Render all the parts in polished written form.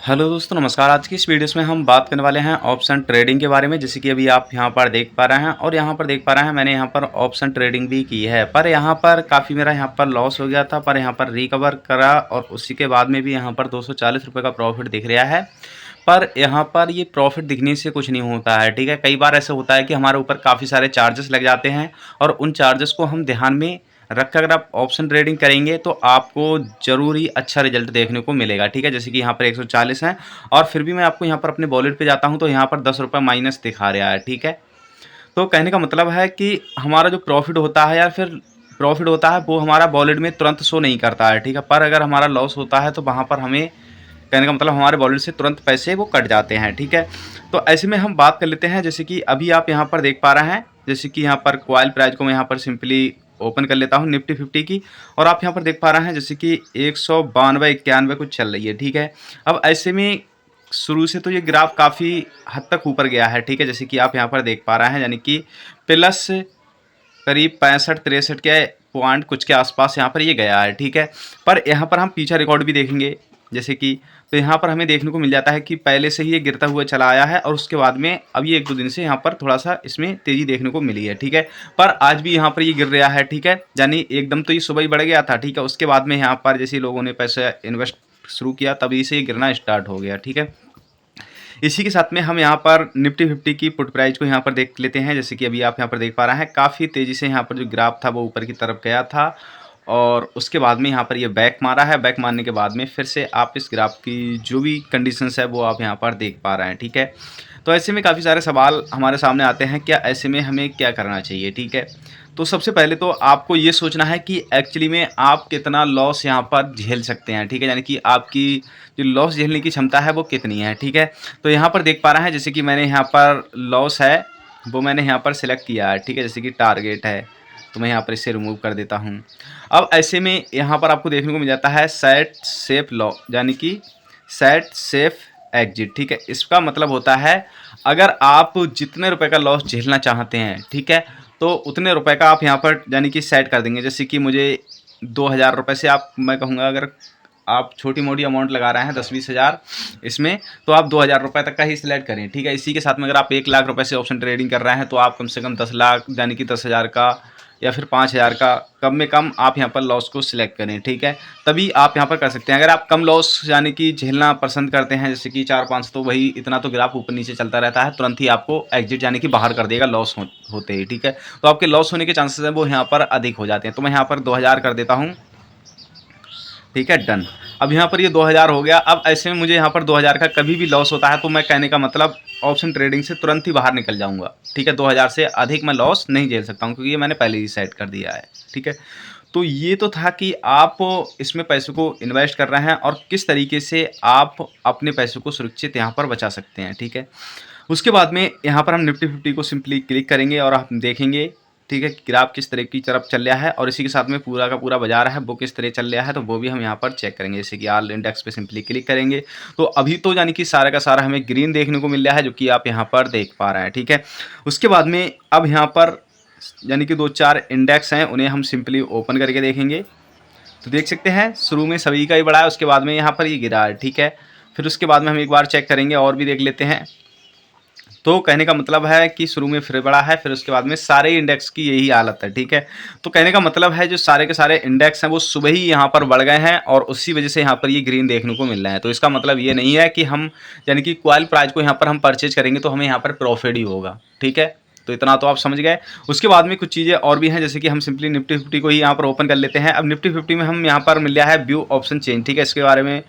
Hello दोस्तों नमस्कार। आज की इस वीडियो में हम बात करने वाले हैं ऑप्शन ट्रेडिंग के बारे में। जैसे कि अभी आप यहाँ पर देख पा रहे हैं और यहाँ पर देख पा रहे हैं मैंने यहाँ पर ऑप्शन ट्रेडिंग भी की है, पर यहाँ पर काफ़ी मेरा यहाँ पर लॉस हो गया था, पर यहाँ पर रिकवर करा और उसी के बाद में भी यहाँ पर 240 रुपये का प्रॉफिट दिख रहा है। पर यहाँ पर ये प्रॉफिट दिखने से कुछ नहीं होता है, ठीक है। कई बार ऐसा होता है कि हमारे ऊपर काफ़ी सारे चार्जेस लग जाते हैं और उन चार्जेस को हम ध्यान में रख कर अगर आप ऑप्शन ट्रेडिंग करेंगे तो आपको ज़रूर ही अच्छा रिजल्ट देखने को मिलेगा, ठीक है। जैसे कि यहाँ पर 140 है और फिर भी मैं आपको यहाँ पर अपने वॉलेट पे जाता हूँ तो यहाँ पर 10 रुपये माइनस दिखा रहा है, ठीक है। तो कहने का मतलब है कि हमारा जो प्रॉफिट होता है या फिर प्रॉफिट होता है वो हमारा वॉलेट में तुरंत शो नहीं करता है, ठीक है। पर अगर हमारा लॉस होता है तो वहाँ पर हमें कहने का मतलब हमारे वॉलेट से तुरंत पैसे वो कट जाते हैं, ठीक है। तो ऐसे में हम बात कर लेते हैं। जैसे कि अभी आप यहाँ पर देख पा रहे हैं, जैसे कि यहाँ पर कॉइल प्राइस को मैं यहाँ पर सिंपली ओपन कर लेता हूँ निफ्टी 50 की, और आप यहाँ पर देख पा रहे हैं जैसे कि 192-91 कुछ चल रही है, ठीक है। अब ऐसे में शुरू से तो ये ग्राफ काफ़ी हद तक ऊपर गया है, ठीक है। जैसे कि आप यहाँ पर देख पा रहे हैं यानी कि प्लस करीब 65-63 के पॉइंट कुछ के आसपास यहाँ पर ये गया है, ठीक है। पर यहाँ पर हम पीछा रिकॉर्ड भी देखेंगे जैसे कि, तो यहाँ पर हमें देखने को मिल जाता है कि पहले से ही ये गिरता हुआ चला आया है और उसके बाद में अब ये 1-2 दिन से यहाँ पर थोड़ा सा इसमें तेज़ी देखने को मिली है, ठीक है। पर आज भी यहाँ पर ये गिर रहा है, ठीक है। यानी एकदम तो ये सुबह ही बढ़ गया था, ठीक है। उसके बाद में यहाँ पर जैसे लोगों ने पैसा इन्वेस्ट शुरू किया तभी से ये गिरना स्टार्ट हो गया, ठीक है। इसी के साथ में हम यहाँ पर निफ्टी 50 की पुट प्राइस को यहाँ पर देख लेते हैं। जैसे कि अभी आप यहाँ पर देख पा रहे हैं काफ़ी तेज़ी से यहाँ पर जो ग्राफ था वो ऊपर की तरफ गया था और उसके बाद में यहाँ पर ये बैक मारा है। बैक मारने के बाद में फिर से आप इस ग्राफ की जो भी कंडीशंस है वो आप यहाँ पर देख पा रहे हैं, ठीक है। तो ऐसे में काफ़ी सारे सवाल हमारे सामने आते हैं, क्या ऐसे में हमें क्या करना चाहिए, ठीक है। तो सबसे पहले तो आपको ये सोचना है कि एक्चुअली में आप कितना लॉस यहाँ पर झेल सकते हैं, ठीक है। यानी कि आपकी जो लॉस झेलने की क्षमता है वो कितनी है, ठीक है। तो यहाँ पर देख पा रहे हैं जैसे कि मैंने यहाँ पर लॉस है वो मैंने यहाँ पर सिलेक्ट किया है, ठीक है। जैसे कि टारगेट है तो मैं यहाँ पर इसे रिमूव कर देता हूँ। अब ऐसे में यहाँ पर आपको देखने को मिल जाता है सेट सेफ लॉ, यानी कि सेट सेफ एग्जिट, ठीक है। इसका मतलब होता है अगर आप जितने रुपए का लॉस झेलना चाहते हैं, ठीक है, तो उतने रुपए का आप यहाँ पर यानी कि सेट कर देंगे। जैसे कि मुझे 2000 रुपये से आप, मैं कहूँगा अगर आप छोटी मोटी अमाउंट लगा रहे हैं 10-20 हज़ार इसमें, तो आप 2000 रुपये तक का ही सिलेक्ट करें, ठीक है। इसी के साथ में अगर आप 1 लाख रुपए से ऑप्शन ट्रेडिंग कर रहे हैं तो आप कम से कम 10 लाख यानी कि 10,000 का या फिर 5,000 का कम में कम आप यहाँ पर लॉस को सिलेक्ट करें, ठीक है। तभी आप यहाँ पर कर सकते हैं। अगर आप कम लॉस यानी कि झेलना पसंद करते हैं जैसे कि 4-5, तो वही इतना तो ग्राफ ऊपर नीचे चलता रहता है, तुरंत ही आपको एग्जिट यानी कि बाहर कर देगा लॉस होते ही, ठीक है। तो आपके लॉस होने के चांसेस हैं वो यहाँ पर अधिक हो जाते हैं। तो मैं यहाँ पर 2000 कर देता हूँ, ठीक है, डन। अब यहाँ पर ये 2000 हो गया। अब ऐसे में मुझे यहाँ पर 2000 का कभी भी लॉस होता है तो मैं कहने का मतलब ऑप्शन ट्रेडिंग से तुरंत ही बाहर निकल जाऊँगा, ठीक है। 2000 से अधिक मैं लॉस नहीं झेल सकता हूँ क्योंकि ये मैंने पहले ही सेट कर दिया है, ठीक है। तो ये तो था कि आप इसमें पैसों को इन्वेस्ट कर रहे हैं और किस तरीके से आप अपने पैसों को सुरक्षित यहाँ पर बचा सकते हैं, ठीक है। उसके बाद में यहाँ पर हम निफ्टी 50 को सिंपली क्लिक करेंगे और हम देखेंगे, ठीक है, ग्राफ किस तरह की तरफ चल रहा है और इसी के साथ में पूरा का पूरा बाजार है वो किस तरह चल रहा है, तो वो भी हम यहाँ पर चेक करेंगे। जैसे कि ऑल इंडेक्स पे सिंपली क्लिक करेंगे तो अभी तो यानी कि सारा का सारा हमें ग्रीन देखने को मिल रहा है जो कि आप यहाँ पर देख पा रहे हैं, ठीक है। उसके बाद में अब यहाँ पर यानी कि 2-4 इंडेक्स हैं उन्हें हम सिंपली ओपन करके देखेंगे तो देख सकते हैं शुरू में सभी का ही बढ़ा है, उसके बाद में यहाँ पर ये गिरा है, ठीक है। फिर उसके बाद में हम एक बार चेक करेंगे और भी देख लेते हैं। तो कहने का मतलब है कि शुरू में फिर बढ़ा है, फिर उसके बाद में सारे इंडेक्स की यही हालत है, ठीक है। तो कहने का मतलब है जो सारे के सारे इंडेक्स हैं वो सुबह ही यहाँ पर बढ़ गए हैं और उसी वजह से यहाँ पर ये ग्रीन देखने को मिल रहा है। तो इसका मतलब ये नहीं है कि हम यानी कि कॉइल प्राइस को यहाँ पर हम परचेज करेंगे तो हमें यहाँ पर प्रॉफिट ही होगा, ठीक है। तो इतना तो आप समझ गए। उसके बाद में कुछ चीज़ें और भी हैं जैसे कि हम सिंपली निफ्टी 50 को ही यहाँ पर ओपन कर लेते हैं। अब निफ्टी 50 में हम यहाँ पर मिल रहा है व्यू ऑप्शन चेंज, ठीक है। इसके बारे में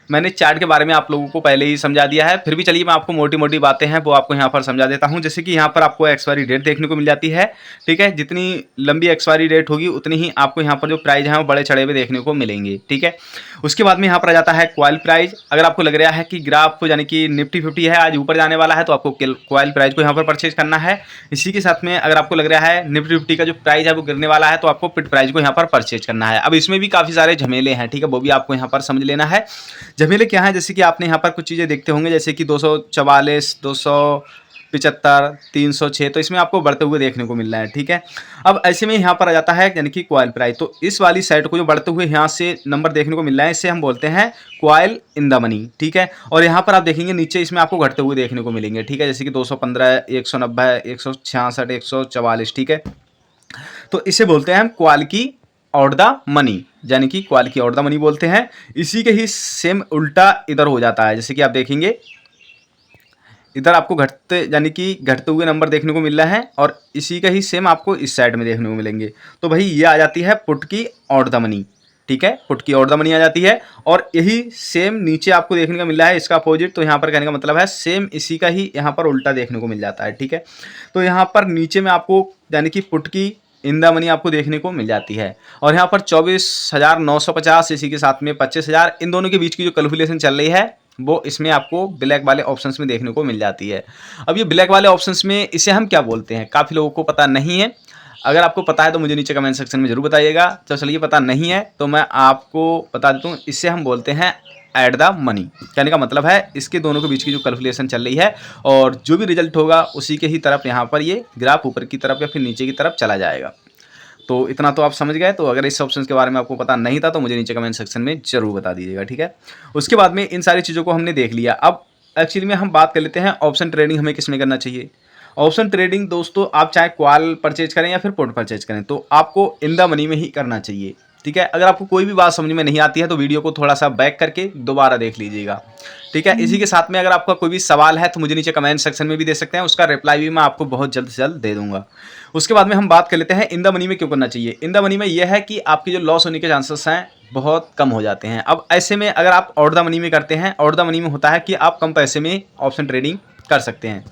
मैंने चार्ट के बारे में आप लोगों को पहले ही समझा दिया है, फिर भी चलिए मैं आपको मोटी मोटी बातें हैं वो आपको यहाँ पर समझा देता हूँ। जैसे कि यहाँ पर आपको एक्सपायरी डेट देखने को मिल जाती है, ठीक है। जितनी लंबी एक्सपायरी डेट होगी उतनी ही आपको यहाँ पर जो प्राइस है वो बड़े चढ़े हुए देखने को मिलेंगे, ठीक है। उसके बाद में यहाँ पर आ जाता है क्वाइल प्राइस। अगर आपको लग रहा है कि ग्राफ यानी कि निफ्टी 50 है आज ऊपर जाने वाला है तो आपको क्वाइल प्राइस को यहाँ पर परचेज करना है। इसी के साथ में अगर आपको लग रहा है निफ्टी 50 का जो प्राइस है वो गिरने वाला है तो आपको पिट प्राइस को यहाँ पर परचेज करना है। अब इसमें भी काफ़ी सारे झमेले हैं, ठीक है, वो भी आपको यहाँ पर समझ लेना है। झमेले क्या है, जैसे कि आपने यहाँ पर कुछ चीज़ें देखते होंगे जैसे कि 244, 75, 306, तो इसमें आपको बढ़ते हुए देखने को मिल रहा है, ठीक है। अब ऐसे में यहाँ पर आ जाता है यानी कि कॉइल प्राइस, तो इस वाली साइड को जो बढ़ते हुए यहाँ से नंबर देखने को मिल रहा है इसे हम बोलते हैं कॉइल इन द मनी, ठीक है। और यहाँ पर आप देखेंगे नीचे इसमें आपको घटते हुए देखने को मिलेंगे, ठीक है, जैसे कि 215, 190, 166, 144, ठीक है। तो इसे बोलते हैं हम कॉइल की और द मनी, यानी कि कॉइल की और द मनी बोलते हैं। इसी के ही सेम उल्टा इधर हो जाता है, जैसे कि आप देखेंगे इधर आपको घटते यानी कि घटते हुए नंबर देखने को मिल रहा है और इसी का ही सेम आपको इस साइड में देखने को मिलेंगे। तो भाई ये आ जाती है पुट की और द मनी, ठीक है, पुट की और द मनी आ जाती है। और यही सेम नीचे आपको देखने को मिल रहा है इसका अपोजिट, तो यहाँ पर कहने का मतलब है सेम इसी का ही यहाँ पर उल्टा देखने को मिल जाता है, ठीक है। तो यहाँ पर नीचे में आपको यानी कि पुट की इन द मनी आपको देखने को मिल जाती है और यहाँ पर 24,950 इसी के साथ में 25,000, इन दोनों के बीच की जो कैलकुलेशन चल रही है वो इसमें आपको ब्लैक वाले ऑप्शंस में देखने को मिल जाती है। अब ये ब्लैक वाले ऑप्शंस में इसे हम क्या बोलते हैं, काफ़ी लोगों को पता नहीं है। अगर आपको पता है तो मुझे नीचे कमेंट सेक्शन में जरूर बताइएगा। तो चलिए पता नहीं है तो मैं आपको बता देता हूँ, इसे हम बोलते हैं ऐड द मनी। कहने का मतलब है इसके दोनों के बीच की जो कैलकुलेशन चल रही है और जो भी रिजल्ट होगा उसी के ही तरफ यहाँ पर ये ग्राफ ऊपर की तरफ या फिर नीचे की तरफ चला जाएगा। तो इतना तो आप समझ गए। तो अगर इस ऑप्शन के बारे में आपको पता नहीं था तो मुझे नीचे कमेंट सेक्शन में जरूर बता दीजिएगा, ठीक है। उसके बाद में इन सारी चीज़ों को हमने देख लिया। अब एक्चुअली में हम बात कर लेते हैं ऑप्शन ट्रेडिंग हमें किस में करना चाहिए। ऑप्शन ट्रेडिंग दोस्तों आप चाहे कॉल परचेज करें या फिर पुट परचेज करें तो आपको इन द मनी में ही करना चाहिए, ठीक है। अगर आपको कोई भी बात समझ में नहीं आती है तो वीडियो को थोड़ा सा बैक करके दोबारा देख लीजिएगा, ठीक है। इसी के साथ में अगर आपका कोई भी सवाल है तो मुझे नीचे कमेंट सेक्शन में भी दे सकते हैं, उसका रिप्लाई भी मैं आपको बहुत जल्द से जल्द दे दूंगा। उसके बाद में हम बात कर लेते हैं इन द मनी में क्यों करना चाहिए। इन द मनी में यह है कि आपकी जो लॉस होने के चांसेस हैं बहुत कम हो जाते हैं। अब ऐसे में अगर आप आउट द मनी में करते हैं, आउट द मनी में होता है कि आप कम पैसे में ऑप्शन ट्रेडिंग कर सकते हैं।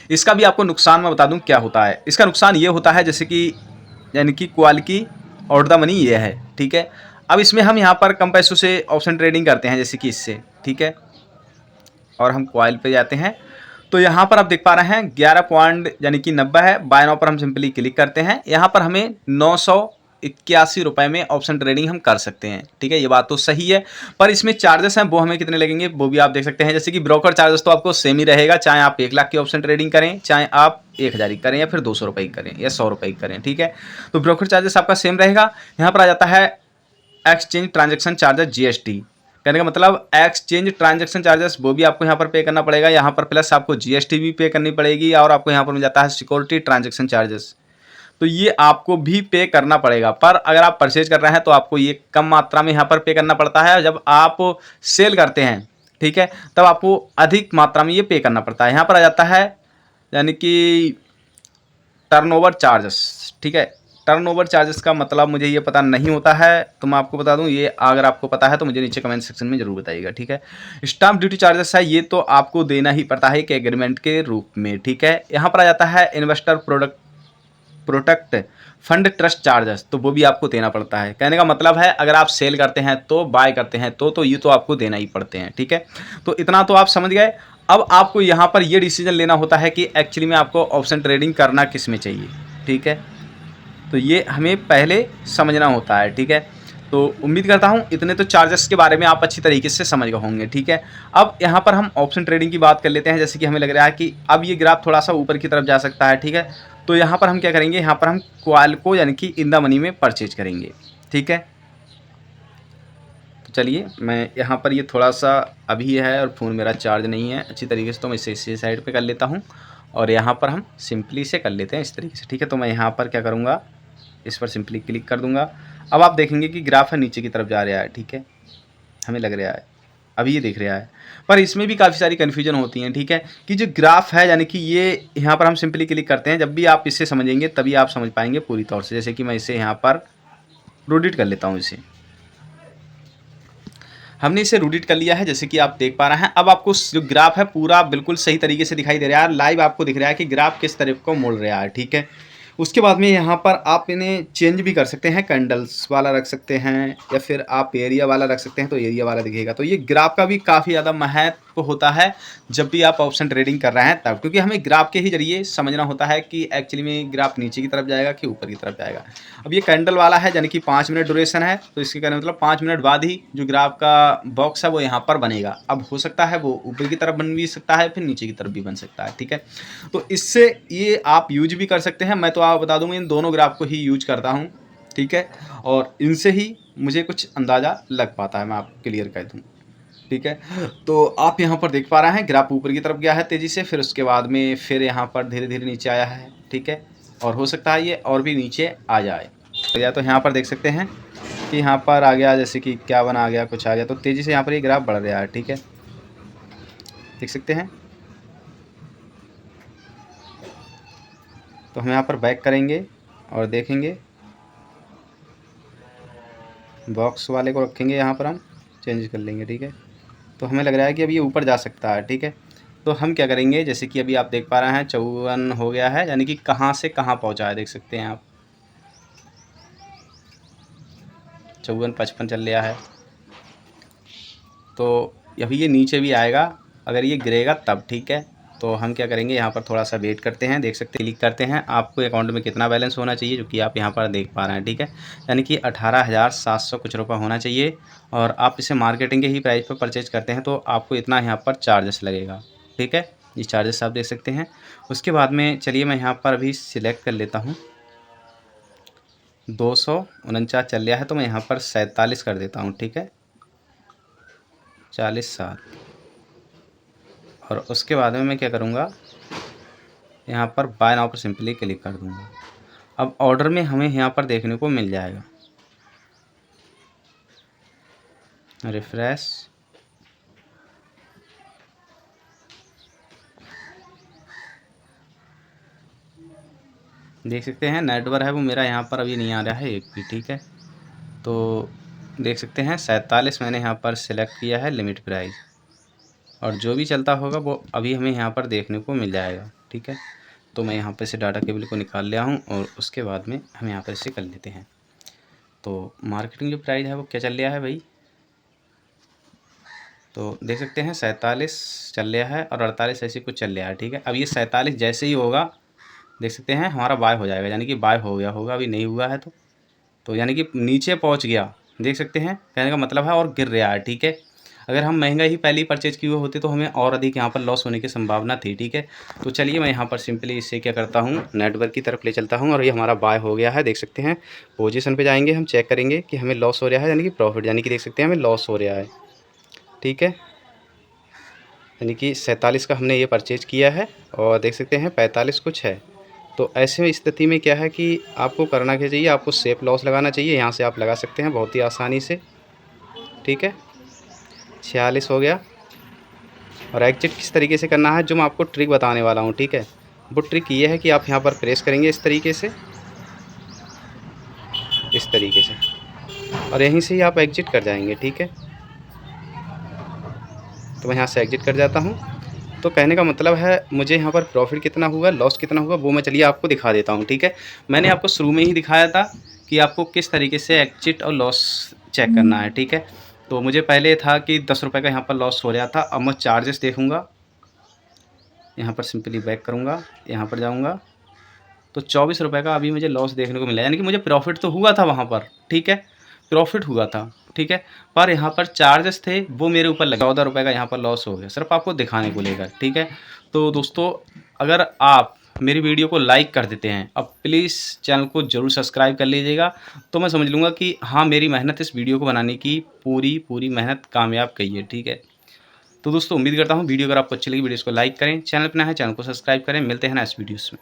इसका भी आपको नुकसान मैं बता दूं क्या होता है। इसका नुकसान ये होता है जैसे कि यानी कि कॉल की आउट द मनी ये है, ठीक है। अब इसमें हम यहाँ पर कम पैसों से ऑप्शन ट्रेडिंग करते हैं जैसे कि इससे, ठीक है। और हम कॉइल पे जाते हैं तो यहाँ पर आप देख पा रहे हैं 11 पॉइंट यानी कि 90 है। बाय नाउ पर हम सिंपली क्लिक करते हैं। यहाँ पर हमें 981 रुपये में ऑप्शन ट्रेडिंग हम कर सकते हैं, ठीक है। ये बात तो सही है पर इसमें चार्जेस हैं वो हमें कितने लगेंगे वो भी आप देख सकते हैं। जैसे कि ब्रोकर चार्जेस तो आपको सेम ही रहेगा, चाहे आप 1 लाख की ऑप्शन ट्रेडिंग करें, चाहे आप 1000 की करें या फिर 200 रुपये की करें या 100 रुपये की करें, ठीक है। तो ब्रोकर चार्जेस आपका सेम रहेगा। यहाँ पर आ जाता है एक्सचेंज ट्रांजेक्शन चार्जेस जीएसटी, कहने का मतलब एक्सचेंज ट्रांजैक्शन चार्जेस वो भी आपको यहाँ पर पे करना पड़ेगा। यहाँ पर प्लस आपको जीएसटी भी पे करनी पड़ेगी और आपको यहाँ पर मिल जाता है सिक्योरिटी ट्रांजैक्शन चार्जेस, तो ये आपको भी पे करना पड़ेगा। पर अगर आप परचेज कर रहे हैं तो आपको ये कम मात्रा में यहाँ पर पे करना पड़ता है। जब आप सेल करते हैं, ठीक है, तब आपको अधिक मात्रा में ये पे करना पड़ता है। यहाँ पर आ जाता है यानी कि टर्नओवर चार्जेस, ठीक है। टर्नओवर चार्जेस का मतलब मुझे ये पता नहीं होता है तो मैं आपको बता दूं, ये अगर आपको पता है तो मुझे नीचे कमेंट सेक्शन में जरूर बताइएगा, ठीक है। स्टाम्प ड्यूटी चार्जेस है, ये तो आपको देना ही पड़ता है एक एग्रीमेंट के रूप में, ठीक है। यहाँ पर आ जाता है investor product fund trust charges, तो वो भी आपको देना पड़ता है। कहने का मतलब है अगर आप सेल करते हैं तो बाय करते हैं तो ये तो आपको देना ही पड़ते हैं, ठीक है। तो इतना तो आप समझ गए। अब आपको यहाँ पर ये डिसीजन लेना होता है कि एक्चुअली में आपको ऑप्शन ट्रेडिंग करना किस में चाहिए, ठीक है। तो ये हमें पहले समझना होता है, ठीक है। तो उम्मीद करता हूँ इतने तो चार्जेस के बारे में आप अच्छी तरीके से समझ गए होंगे, ठीक है। अब यहाँ पर हम ऑप्शन ट्रेडिंग की बात कर लेते हैं। जैसे कि हमें लग रहा है कि अब ये ग्राफ थोड़ा सा ऊपर की तरफ जा सकता है, ठीक है। तो यहाँ पर हम क्या करेंगे, यहाँ पर हम कॉल को यानी कि इन द मनी में परचेज करेंगे, ठीक है। तो चलिए मैं यहाँ पर ये थोड़ा सा अभी है और फ़ोन मेरा चार्ज नहीं है अच्छी तरीके से, तो मैं इसे साइड पर कर लेता हूँ और यहाँ पर हम सिंपली से कर लेते हैं इस तरीके से, ठीक है। तो मैं यहाँ पर क्या करूँगा, इस पर सिंपली क्लिक कर दूंगा। अब आप देखेंगे कि ग्राफ है नीचे की तरफ जा रहा है, ठीक है, हमें लग रहा है अभी ये दिख रहा है। पर इसमें भी काफ़ी सारी कन्फ्यूजन होती हैं, ठीक है, कि जो ग्राफ है यानी कि ये यहाँ पर हम सिंपली क्लिक करते हैं। जब भी आप इसे समझेंगे तभी आप समझ पाएंगे पूरी तौर से। जैसे कि मैं इसे यहाँ पर रोटेट कर लेता हूँ, इसे हमने इसे रोटेट कर लिया है जैसे कि आप देख पा रहे हैं। अब आपको जो ग्राफ है पूरा बिल्कुल सही तरीके से दिखाई दे रहा है, लाइव आपको दिख रहा है कि ग्राफ किस तरफ को मुड़ रहा है, ठीक है। उसके बाद में यहाँ पर आप इन्हें चेंज भी कर सकते हैं, कैंडल्स वाला रख सकते हैं या फिर आप एरिया वाला रख सकते हैं तो एरिया वाला दिखेगा। तो ये ग्राफ का भी काफ़ी ज़्यादा महत्व आपको होता है जब भी आप ऑप्शन ट्रेडिंग कर रहे हैं तब, क्योंकि हमें ग्राफ के ही जरिए समझना होता है कि एक्चुअली में ग्राफ नीचे की तरफ जाएगा कि ऊपर की तरफ जाएगा। अब ये कैंडल वाला है यानी कि 5 मिनट ड्यूरेशन है, तो इसके कहने मतलब 5 मिनट बाद ही जो ग्राफ का बॉक्स है वो यहाँ पर बनेगा। अब हो सकता है वो ऊपर की तरफ बन भी सकता है, फिर नीचे की तरफ भी बन सकता है, ठीक है। तो इससे ये आप यूज भी कर सकते हैं। मैं तो आप बता दूँ इन दोनों ग्राफ को ही यूज करता हूँ, ठीक है, और इनसे ही मुझे कुछ अंदाज़ा लग पाता है, मैं आपको क्लियर कह दूँ, ठीक है। तो आप यहाँ पर देख पा रहे हैं ग्राफ ऊपर की तरफ गया है तेज़ी से, फिर उसके बाद में फिर यहाँ पर धीरे धीरे नीचे आया है, ठीक है, और हो सकता है ये और भी नीचे आ जाए। तो या तो यहाँ पर देख सकते हैं कि यहाँ पर आ गया, जैसे कि क्या बना आ गया, कुछ आ गया, तो तेज़ी से यहाँ पर ये ग्राफ बढ़ रहा है, ठीक है, देख सकते हैं। तो हम यहाँ पर बैक करेंगे और देखेंगे, बॉक्स वाले को रखेंगे, यहाँ पर हम चेंज कर लेंगे, ठीक है। तो हमें लग रहा है कि अब ये ऊपर जा सकता है, ठीक है। तो हम क्या करेंगे, जैसे कि अभी आप देख पा रहे हैं 54 हो गया है, यानी कि कहाँ से कहाँ पहुँचा है, देख सकते हैं आप 54-55 चल लिया है। तो अभी ये नीचे भी आएगा, अगर ये गिरेगा तब, ठीक है। तो हम क्या करेंगे, यहाँ पर थोड़ा सा वेट करते हैं, देख सकते हैं, क्लिक करते हैं, आपको अकाउंट में कितना बैलेंस होना चाहिए, जो कि आप यहाँ पर देख पा रहे हैं, ठीक है, यानी कि 18,700 कुछ रुपये होना चाहिए। और आप इसे मार्केटिंग के ही प्राइस पर परचेज करते हैं तो आपको इतना यहाँ पर चार्जेस लगेगा, ठीक है, ये चार्जेस आप देख सकते हैं। उसके बाद में चलिए मैं यहाँ पर अभी सिलेक्ट कर लेता हूँ, 249 चल लिया है, तो मैं यहाँ पर 47 कर देता हूँ, ठीक है, 40-7। और उसके बाद में मैं क्या करूँगा, यहाँ पर बाय नाउ पर सिंपली क्लिक कर दूँगा। अब ऑर्डर में हमें यहाँ पर देखने को मिल जाएगा, रिफ्रेश, देख सकते हैं नेटवर्क है वो मेरा यहाँ पर अभी नहीं आ रहा है एक भी, ठीक है। तो देख सकते हैं 47 मैंने यहाँ पर सिलेक्ट किया है लिमिट प्राइस, और जो भी चलता होगा वो अभी हमें यहाँ पर देखने को मिल जाएगा, ठीक है। तो मैं यहाँ पर से डाटा केबल को निकाल लिया हूँ और उसके बाद में हम यहाँ पर इसे कर लेते हैं। तो मार्केटिंग जो प्राइस है वो क्या चल रहा है भाई, तो देख सकते हैं 47 चल रहा है और 48 ऐसे कुछ चल रहा है, ठीक है। अब ये 47 जैसे ही होगा देख सकते हैं हमारा बाय हो जाएगा, यानी कि बाय हो गया होगा, अभी नहीं हुआ है तो यानी कि नीचे पहुंच गया, देख सकते हैं, कहने का मतलब है, और गिर रहा है, ठीक है। अगर हम महंगा ही पहले ही परचेज किए हुए होते तो हमें और अधिक यहाँ पर लॉस होने की संभावना थी, ठीक है। तो चलिए मैं यहाँ पर सिंपली इससे क्या करता हूँ, नेटवर्क की तरफ ले चलता हूँ और ये हमारा बाय हो गया है, देख सकते हैं। पोजीशन पे जाएंगे, हम चेक करेंगे कि हमें लॉस हो रहा है यानी कि प्रॉफिट, यानी कि देख सकते हैं हमें लॉस हो रहा है, ठीक है, यानी कि 47 का हमने ये परचेज किया है और देख सकते हैं 45 कुछ है। तो ऐसे स्थिति में क्या है कि आपको करना क्या चाहिए, आपको सेफ लॉस लगाना चाहिए, यहाँ से आप लगा सकते हैं बहुत ही आसानी से, ठीक है। 46 हो गया, और एग्जिट किस तरीके से करना है जो मैं आपको ट्रिक बताने वाला हूँ, ठीक है। वो ट्रिक ये है कि आप यहाँ पर प्रेस करेंगे इस तरीके से, इस तरीके से, और यहीं से ही आप एग्जिट कर जाएंगे, ठीक है। तो मैं यहाँ से एग्जिट कर जाता हूँ। तो कहने का मतलब है मुझे यहाँ पर प्रॉफिट कितना हुआ, लॉस कितना हुआ, वो मैं चलिए आपको दिखा देता हूँ, ठीक है। मैंने आपको शुरू में ही दिखाया था कि आपको किस तरीके से एग्जिट और लॉस चेक करना है, ठीक है। तो मुझे पहले था कि 10 रुपये का यहाँ पर लॉस हो रहा था, अब मैं चार्जेस देखूँगा, यहाँ पर सिंपली बैक करूँगा, यहाँ पर जाऊँगा, तो 24 रुपये का अभी मुझे लॉस देखने को मिला, यानी कि मुझे प्रॉफिट तो हुआ था वहाँ पर, ठीक है, प्रॉफिट हुआ था, ठीक है, पर यहाँ पर चार्जेस थे वो मेरे ऊपर लगे, 14 रुपये का यहाँ पर लॉस हो गया, सिर्फ आपको दिखाने को लेकर, ठीक है। तो दोस्तों अगर आप मेरी वीडियो को लाइक कर देते हैं, अब प्लीज़ चैनल को ज़रूर सब्सक्राइब कर लीजिएगा, तो मैं समझ लूँगा कि हाँ मेरी मेहनत इस वीडियो को बनाने की पूरी मेहनत कामयाब गई है, ठीक है। तो दोस्तों उम्मीद करता हूँ वीडियो अगर आपको अच्छी लगी, वीडियो को लाइक करें, चैनल पर नया है चैनल को सब्सक्राइब करें, मिलते हैं नेक्स्ट वीडियोस में।